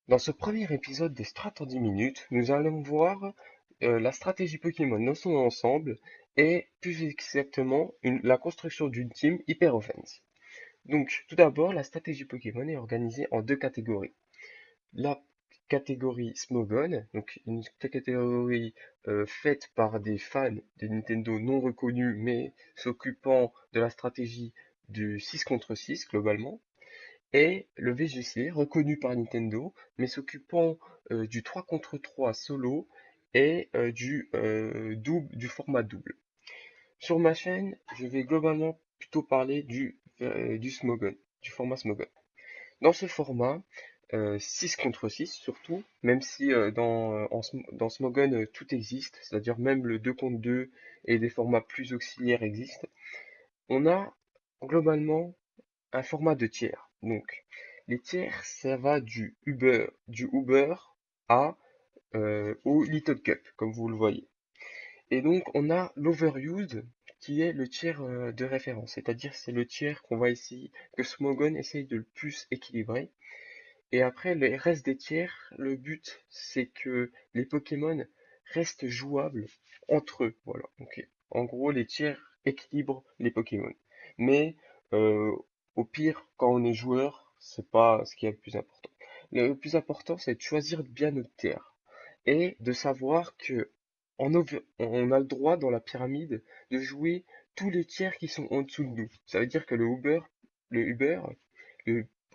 Dans ce premier épisode des Strats en 10 minutes, nous allons voir la stratégie Pokémon dans son ensemble et plus exactement la construction d'une team Hyper Offense. Donc tout d'abord, la stratégie Pokémon est organisée en deux catégories. La catégorie Smogon, donc une catégorie faite par des fans de Nintendo non reconnus mais s'occupant de la stratégie du 6 contre 6 globalement et le VGC, reconnu par Nintendo, mais s'occupant du 3 contre 3 solo et du format double. Sur ma chaîne, je vais globalement plutôt parler du Smogon, du format Smogon. Dans ce format, 6 contre 6 surtout, même si dans Smogon tout existe, c'est-à-dire même le 2 contre 2 et des formats plus auxiliaires existent, on a globalement un format de tiers. Donc, les tiers, ça va du Uber au Little Cup, comme vous le voyez. Et donc, on a l'Overused, qui est le tiers de référence, c'est-à-dire c'est le tiers qu'on va essayer, que Smogon essaye de le plus équilibrer. Et après, le reste des tiers, le but, c'est que les Pokémon restent jouables entre eux. Voilà. Donc, en gros, les tiers équilibrent les Pokémon. Mais euh, au pire, quand on est joueur, c'est pas ce qui est le plus important. Le plus important, c'est de choisir bien notre tiers et de savoir que on a le droit dans la pyramide de jouer tous les tiers qui sont en dessous de nous. Ça veut dire que le Uber, le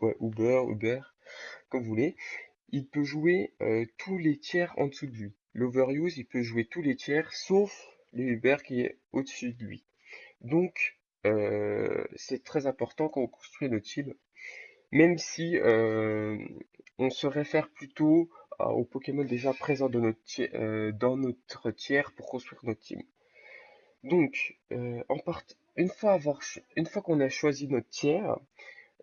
ouais, Uber, comme vous voulez, il peut jouer tous les tiers en dessous de lui. L'Overuse, il peut jouer tous les tiers sauf le Uber qui est au-dessus de lui. Donc, c'est très important quand on construit notre team, même si on se réfère plutôt aux Pokémon déjà présents dans notre tiers pour construire notre team. Donc, une fois qu'on a choisi notre tiers,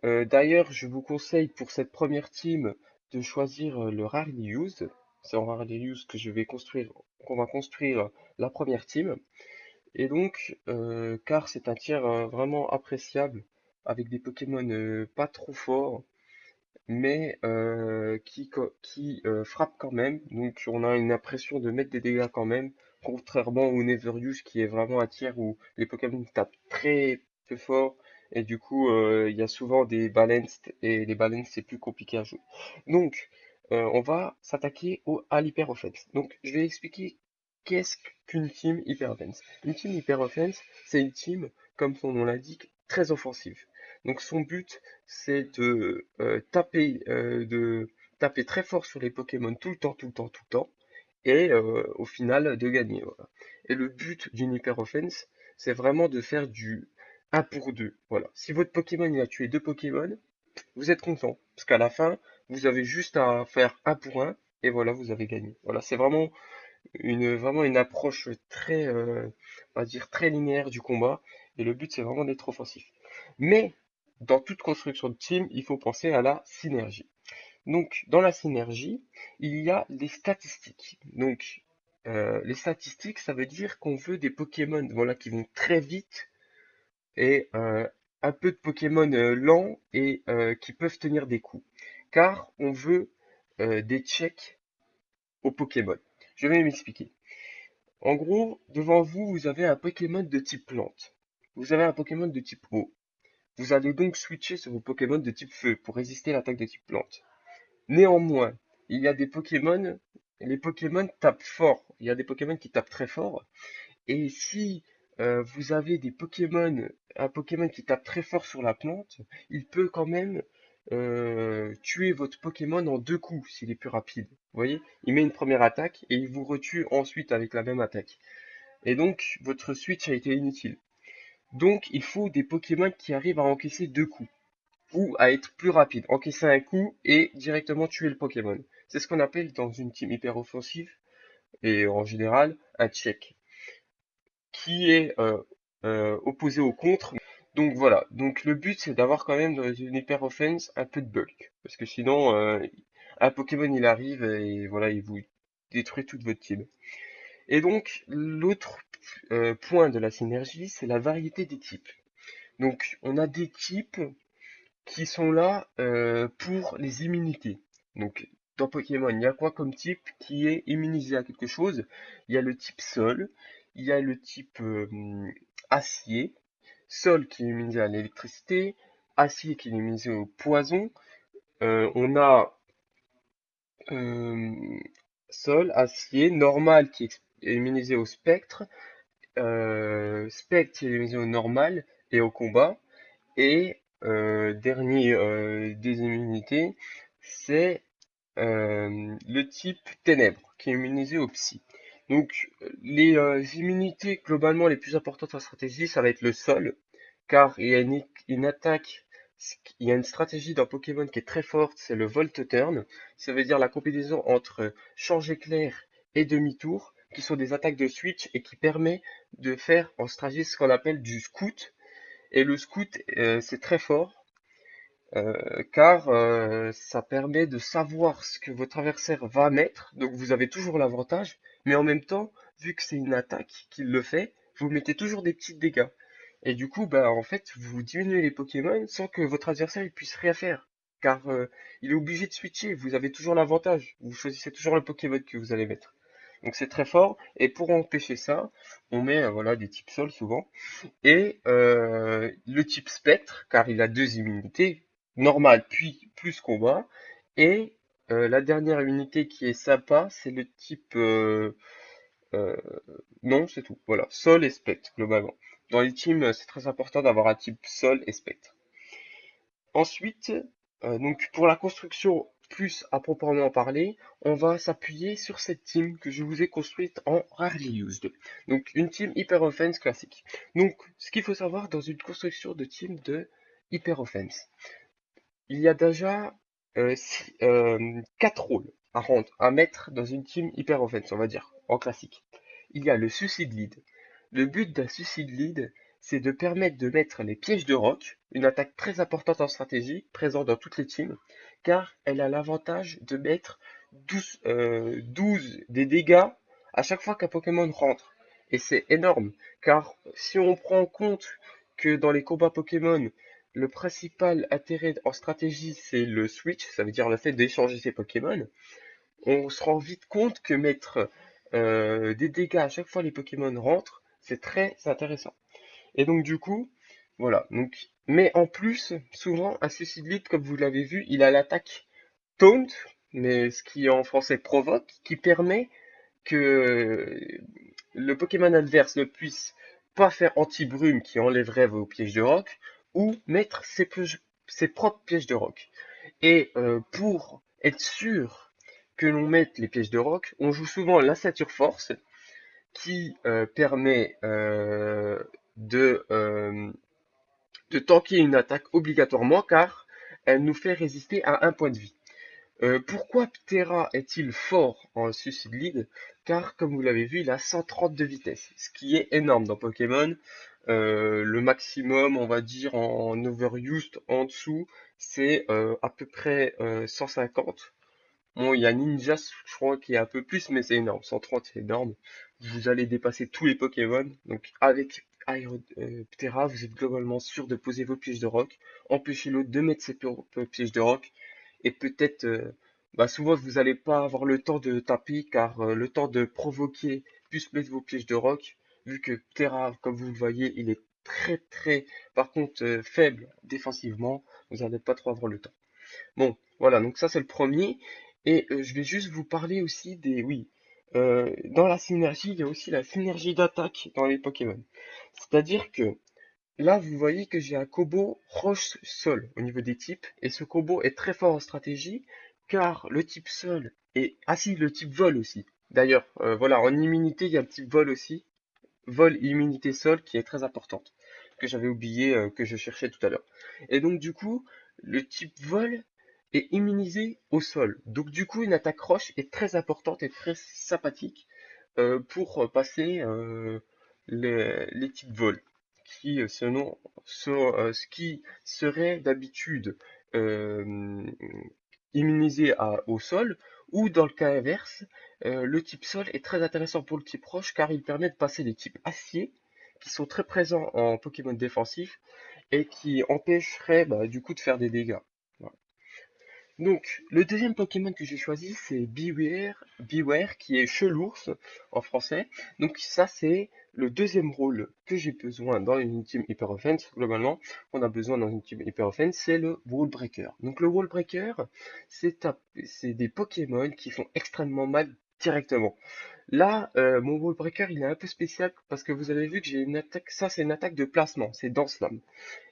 d'ailleurs, je vous conseille pour cette première team de choisir le Rarely Used. C'est en Rarely Used qu'on va construire la première team. Et donc, car c'est un tiers vraiment appréciable avec des Pokémon pas trop forts, mais qui frappent quand même. Donc, on a une impression de mettre des dégâts quand même, contrairement au Neveruse qui est vraiment un tiers où les Pokémon tapent très peu fort. Et du coup, il y a souvent des balanced, et les balanced, c'est plus compliqué à jouer. Donc, on va s'attaquer à l'Hyper Offense. Donc, je vais expliquer qu'est-ce qu'une team Hyper Offense. Une team Hyper Offense, c'est une team, comme son nom l'indique, très offensive. Donc, son but, c'est de taper très fort sur les Pokémon tout le temps, tout le temps, tout le temps, et au final de gagner. Voilà. Et le but d'une Hyper Offense, c'est vraiment de faire du 1 pour 2. Voilà. Si votre Pokémon il a tué deux Pokémon, vous êtes content, parce qu'à la fin, vous avez juste à faire 1 pour 1, et voilà, vous avez gagné. Voilà, c'est vraiment une approche très, on va dire, très linéaire du combat, et le but c'est vraiment d'être offensif. Mais dans toute construction de team, il faut penser à la synergie. Donc, dans la synergie, il y a les statistiques. Donc, les statistiques, ça veut dire qu'on veut des Pokémon, voilà, qui vont très vite et un peu de Pokémon lents et qui peuvent tenir des coups. Car on veut des checks aux Pokémon. Je vais m'expliquer. En gros, devant vous, vous avez un Pokémon de type plante. Vous avez un Pokémon de type eau. Vous allez donc switcher sur vos Pokémon de type feu pour résister à l'attaque de type plante. Néanmoins, il y a des Pokémon, les Pokémon tapent fort. Il y a des Pokémon qui tapent très fort. Et si vous avez un Pokémon qui tape très fort sur la plante, il peut quand même tuer votre Pokémon en deux coups s'il est plus rapide. Vous voyez? Il met une première attaque et il vous retue ensuite avec la même attaque. Et donc, votre switch a été inutile. Donc, il faut des Pokémon qui arrivent à encaisser deux coups ou à être plus rapide, encaisser un coup et directement tuer le Pokémon. C'est ce qu'on appelle dans une team hyper offensive et en général un check qui est opposé au contre. Donc voilà, donc le but c'est d'avoir quand même dans une hyper offense un peu de bulk parce que sinon un Pokémon il arrive et voilà il vous détruit toute votre team. Et donc l'autre point de la synergie c'est la variété des types. Donc on a des types qui sont là pour les immunités. Donc, dans Pokémon, il y a quoi comme type qui est immunisé à quelque chose? Il y a le type sol, il y a le type acier, sol qui est immunisé à l'électricité, acier qui est immunisé au poison. On a euh, sol, acier, normal qui est immunisé au spectre, spectre qui est immunisé au normal et au combat. Et dernier des immunités, c'est le type ténèbres, qui est immunisé au psy. Donc les immunités globalement les plus importantes en stratégie, ça va être le sol, car il y a une attaque, il y a une stratégie dans Pokémon qui est très forte, c'est le Volt Turn. Ça veut dire la combinaison entre change éclair et demi-tour, qui sont des attaques de switch et qui permet de faire en stratégie ce qu'on appelle du scout. Et le scout, c'est très fort, car ça permet de savoir ce que votre adversaire va mettre, donc vous avez toujours l'avantage, mais en même temps, vu que c'est une attaque qui le fait, vous mettez toujours des petits dégâts. Et du coup, bah en fait, vous diminuez les Pokémon sans que votre adversaire il puisse rien faire, car il est obligé de switcher, vous avez toujours l'avantage, vous choisissez toujours le Pokémon que vous allez mettre. Donc c'est très fort, et pour empêcher ça, on met voilà des types sol souvent, et le type spectre, car il a deux immunités, normale puis plus combat, et la dernière immunité qui est sympa, c'est le type euh, non, c'est tout. Voilà, sol et spectre globalement. Dans les teams, c'est très important d'avoir un type sol et spectre. Ensuite, donc pour la construction plus à proprement parler, on va s'appuyer sur cette team que je vous ai construite en Rarely Used. Donc une team Hyper Offense classique. Donc ce qu'il faut savoir dans une construction de team de Hyper Offense, il y a déjà 4 rôles à mettre dans une team Hyper Offense, on va dire, en classique. Il y a le Suicide Lead. Le but d'un Suicide Lead, c'est de permettre de mettre les pièges de roc, une attaque très importante en stratégie, présente dans toutes les teams, car elle a l'avantage de mettre 12 des dégâts à chaque fois qu'un Pokémon rentre. Et c'est énorme, car si on prend en compte que dans les combats Pokémon, le principal intérêt en stratégie, c'est le switch, ça veut dire le fait d'échanger ses Pokémon, on se rend vite compte que mettre des dégâts à chaque fois les Pokémon rentrent, c'est très intéressant. Et donc du coup, voilà. Donc, mais en plus, souvent, un Suicide Lead, comme vous l'avez vu, il a l'attaque Taunt, mais ce qui en français provoque, qui permet que le Pokémon adverse ne puisse pas faire anti-brume qui enlèverait vos pièges de roc, ou mettre ses propres pièges de roc. Et pour être sûr que l'on mette les pièges de roc, on joue souvent la Sature Force, qui permet de tanker une attaque obligatoirement, car elle nous fait résister à un point de vie. Pourquoi Ptera est-il fort en Suicide Lead? Car, comme vous l'avez vu, il a 130 de vitesse, ce qui est énorme dans Pokémon. Le maximum, on va dire, en overused en dessous, c'est à peu près 150. Bon, il y a Ninja, je crois, qui est un peu plus, mais c'est énorme. 130, c'est énorme. Vous allez dépasser tous les Pokémon. Donc, avec Ptera, vous êtes globalement sûr de poser vos pièges de roc, empêcher l'autre de mettre ses pièges de roc, et peut-être, bah souvent vous n'allez pas avoir le temps de taper, car le temps de provoquer plus mettre vos pièges de roc, vu que Terra, comme vous le voyez, il est très, par contre, faible défensivement, vous n'allez pas trop avoir le temps. Bon, voilà, donc ça c'est le premier, et je vais juste vous parler aussi des, oui, dans la synergie, il y a aussi la synergie d'attaque dans les Pokémon. C'est-à-dire que là, vous voyez que j'ai un combo roche-sol au niveau des types, et ce combo est très fort en stratégie, car le type sol est... Ah si, le type vol aussi. D'ailleurs, voilà, en immunité, il y a le type vol aussi. Vol et immunité sol qui est très importante, que j'avais oublié, que je cherchais tout à l'heure. Et donc du coup, le type vol est immunisé au sol. Donc du coup, une attaque roche est très importante et très sympathique pour passer les types vol, qui ce qui serait d'habitude euh, immunisé au sol, ou dans le cas inverse, le type sol est très intéressant pour le type roche car il permet de passer des types acier qui sont très présents en Pokémon défensif et qui empêcheraient bah, du coup de faire des dégâts. Voilà. Donc, le deuxième Pokémon que j'ai choisi, c'est Beware, qui est Chelours en français. Donc ça, c'est le deuxième rôle que j'ai besoin dans une team Hyper Offense. Globalement, on a besoin dans une team Hyper Offense, c'est le Wall Breaker. Donc le Wall Breaker, c'est des Pokémon qui font extrêmement mal directement. Là, mon Wall Breaker, il est un peu spécial parce que vous avez vu que j'ai une attaque, ça c'est une attaque de placement, c'est Danse Lame.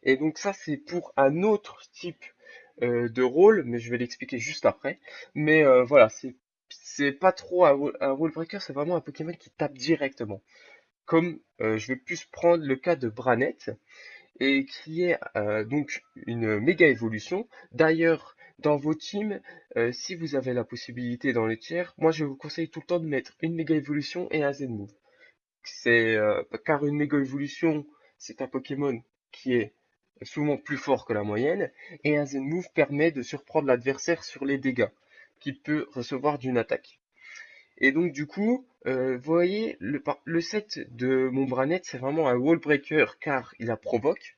Et donc ça, c'est pour un autre type de rôle, mais je vais l'expliquer juste après. Mais voilà, c'est pas trop un role breaker, c'est vraiment un Pokémon qui tape directement. Comme je vais plus prendre le cas de Branette, et qui est donc une méga évolution. D'ailleurs, dans vos teams, si vous avez la possibilité dans les tiers, moi je vous conseille tout le temps de mettre une méga évolution et un Z-move. Car une méga évolution, c'est un Pokémon qui est souvent plus fort que la moyenne, et un Zen Move permet de surprendre l'adversaire sur les dégâts qu'il peut recevoir d'une attaque. Et donc du coup, vous voyez, le set de mon Branette, c'est vraiment un wall breaker car il a provoque.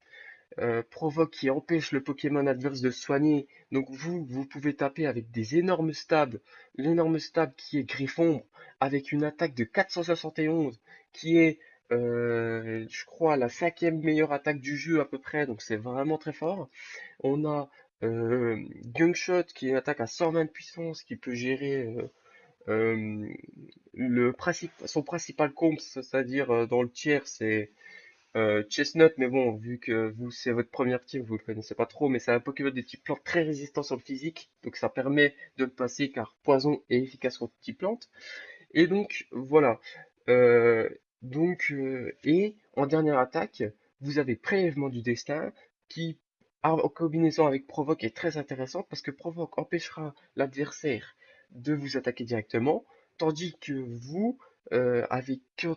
Provoque qui empêche le Pokémon adverse de se soigner. Donc vous pouvez taper avec des énormes stabs. L'énorme stab qui est Griffombre avec une attaque de 471 qui est, je crois, la cinquième meilleure attaque du jeu à peu près. Donc c'est vraiment très fort. On a Gungshot qui est une attaque à 120 de puissance qui peut gérer euh, son principal combo, c'est-à-dire dans le tiers, c'est Chestnut, mais bon, vu que vous c'est votre première team, vous le connaissez pas trop, mais c'est un Pokémon de type plante très résistant sur le physique, donc ça permet de le passer car poison est efficace contre type plante. Et donc voilà. Euh, et en dernière attaque, vous avez Prélèvement du Destin qui, en combinaison avec Provoque, est très intéressante parce que Provoque empêchera l'adversaire de vous attaquer directement, tandis que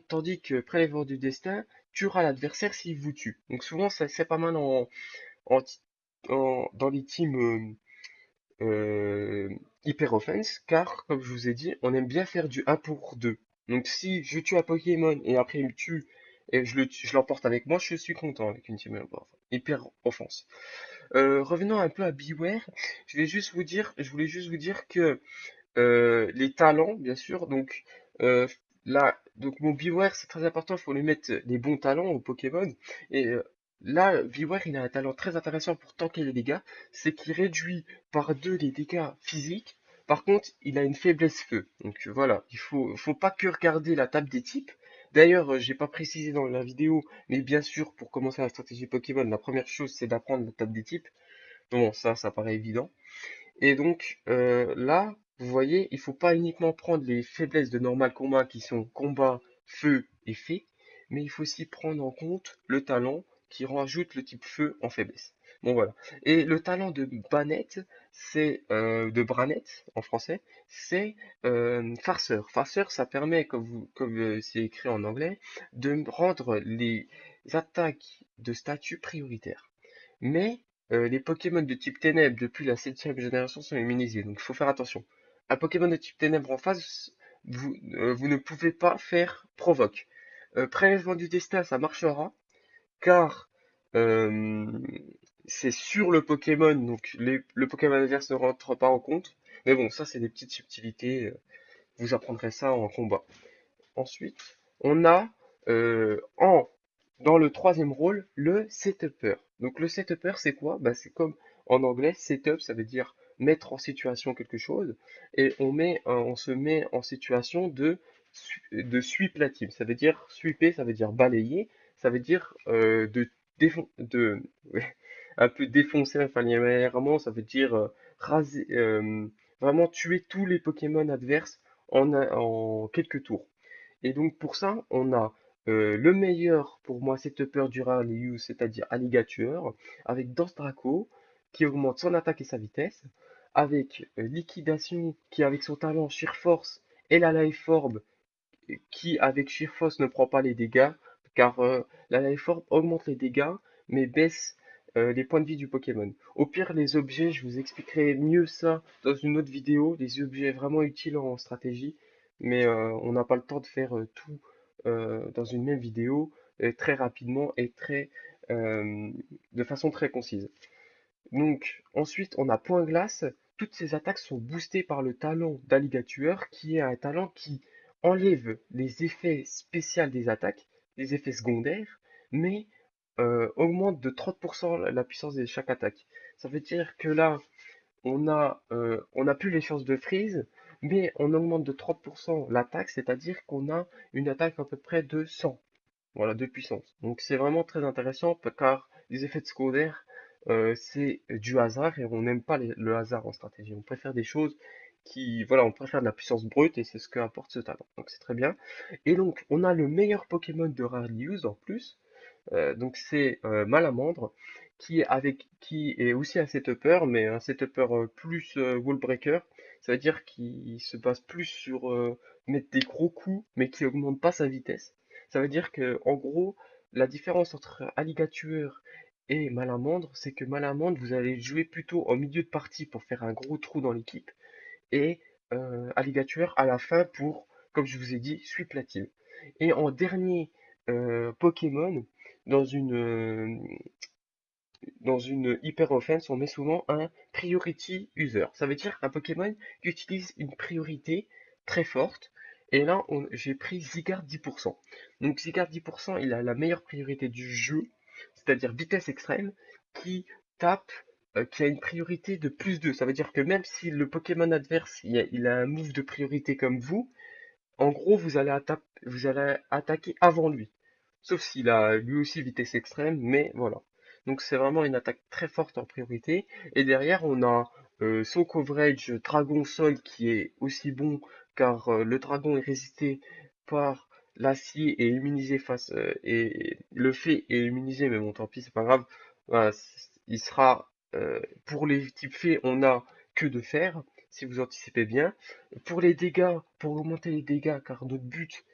tandis que Prélèvement du Destin tuera l'adversaire s'il vous tue. Donc souvent, c'est pas mal en, dans les teams euh, hyper offense, car, comme je vous ai dit, on aime bien faire du un pour 2. Donc si je tue un Pokémon et après il me tue et je l'emporte avec moi, je suis content avec une team hyper offense. Revenons un peu à Beware, je voulais juste vous dire que les talents, bien sûr, euh, donc mon Beware, c'est très important, il faut lui mettre les bons talents au Pokémon. Et là, Beware, il a un talent très intéressant pour tanker les dégâts, c'est qu'il réduit par 2 les dégâts physiques. Par contre, il a une faiblesse feu. Donc voilà, faut pas que regarder la table des types. D'ailleurs, j'ai pas précisé dans la vidéo, mais bien sûr, pour commencer la stratégie Pokémon, la première chose, c'est d'apprendre la table des types. Bon, ça paraît évident. Et donc là, vous voyez, il faut pas uniquement prendre les faiblesses de normal combat qui sont combat, feu et fée, mais il faut aussi prendre en compte le talent qui rajoute le type feu en faiblesse. Bon voilà. Et le talent de Banette, c'est de Branette en français, c'est farceur. Farceur, ça permet, comme c'est écrit en anglais, de rendre les attaques de statut prioritaires. Mais les Pokémon de type Ténèbres depuis la 7e génération sont immunisés, donc il faut faire attention. Un Pokémon de type Ténèbres en face, vous ne pouvez pas faire Provoque. Prélèvement du destin, ça marchera, car euh, c'est sur le Pokémon, donc le Pokémon adverse ne rentre pas en compte. Mais bon, ça c'est des petites subtilités, vous apprendrez ça en combat. Ensuite, on a dans le troisième rôle le setupper. Donc le setupper, c'est quoi? Bah, c'est comme en anglais, setup, ça veut dire mettre en situation quelque chose, et on se met en situation de sweep la team. Ça veut dire sweeper, ça veut dire balayer, ça veut dire ouais, un peu défoncer familièrement, ça veut dire raser, vraiment tuer tous les Pokémon adverses en quelques tours. Et donc pour ça, on a le meilleur pour moi setupper du Rayleigh, c'est-à-dire Alligator, avec Danse Draco, qui augmente son attaque et sa vitesse, avec Liquidation, qui avec son talent Sheer Force, et la Life Orb, qui avec Sheer Force ne prend pas les dégâts, car la Life Orb augmente les dégâts, mais baisse les points de vie du Pokémon. Au pire, les objets, je vous expliquerai mieux ça dans une autre vidéo, les objets vraiment utiles en stratégie, mais on n'a pas le temps de faire tout dans une même vidéo très rapidement et de façon très concise. Donc, ensuite, on a Point Glace. toutes ces attaques sont boostées par le talent d'Alligatueur, qui est un talent qui enlève les effets spéciaux des attaques, les effets secondaires, mais augmente de 30% la puissance de chaque attaque. Ça veut dire que là, on a plus les chances de freeze, mais on augmente de 30% l'attaque, c'est-à-dire qu'on a une attaque à peu près de 100, voilà, de puissance. Donc c'est vraiment très intéressant car les effets de secondaires, c'est du hasard et on n'aime pas le hasard en stratégie. On préfère des choses qui, voilà, on préfère de la puissance brute et c'est ce que apporte ce talent. Donc c'est très bien. Et donc on a le meilleur Pokémon de Rarely Use en plus. Donc c'est Malamandre qui est aussi un setupper, mais un setupper plus wall breaker. Ça veut dire qu'il se base plus sur mettre des gros coups, mais qui augmente pas sa vitesse. Ça veut dire que en gros, la différence entre Alligatueur et Malamandre, c'est que Malamandre, vous allez jouer plutôt en milieu de partie pour faire un gros trou dans l'équipe, et Alligatueur à la fin pour, comme je vous ai dit, sweep la team. Et en dernier Pokémon, dans une, euh, dans une hyper offense, on met souvent un priority user. Ça veut dire un Pokémon qui utilise une priorité très forte. Et là, j'ai pris Zygarde 10%. Donc Zygarde 10%, il a la meilleure priorité du jeu, c'est-à-dire vitesse extrême, qui tape, qui a une priorité de plus 2. Ça veut dire que même si le Pokémon adverse, il a un move de priorité comme vous, en gros, vous allez attaquer avant lui. Sauf s'il a lui aussi vitesse extrême, mais voilà. Donc c'est vraiment une attaque très forte en priorité. Et derrière, on a son coverage Dragon Sol qui est aussi bon, car le dragon est résisté par l'acier et immunisé et le fait est immunisé, mais bon tant pis, c'est pas grave. Voilà, il sera pour les types faits, on a que de fer, si vous anticipez bien. Pour les dégâts, pour augmenter les dégâts, car notre but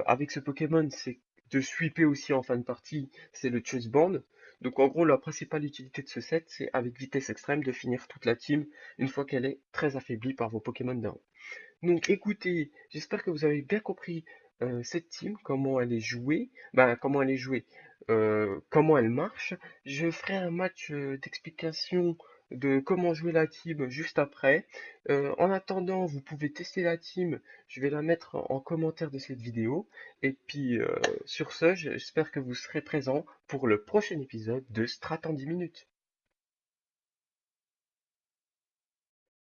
avec ce Pokémon, c'est de sweeper aussi en fin de partie, c'est le Choice Band. Donc en gros, la principale utilité de ce set, c'est avec vitesse extrême de finir toute la team une fois qu'elle est très affaiblie par vos Pokémon d'un. Donc écoutez, j'espère que vous avez bien compris cette team, comment elle est jouée, comment elle est jouée, comment elle marche. Je ferai un match d'explication de comment jouer la team juste après. En attendant, vous pouvez tester la team, je vais la mettre en commentaire de cette vidéo. Et puis sur ce, j'espère que vous serez présents pour le prochain épisode de Strat en 10 minutes.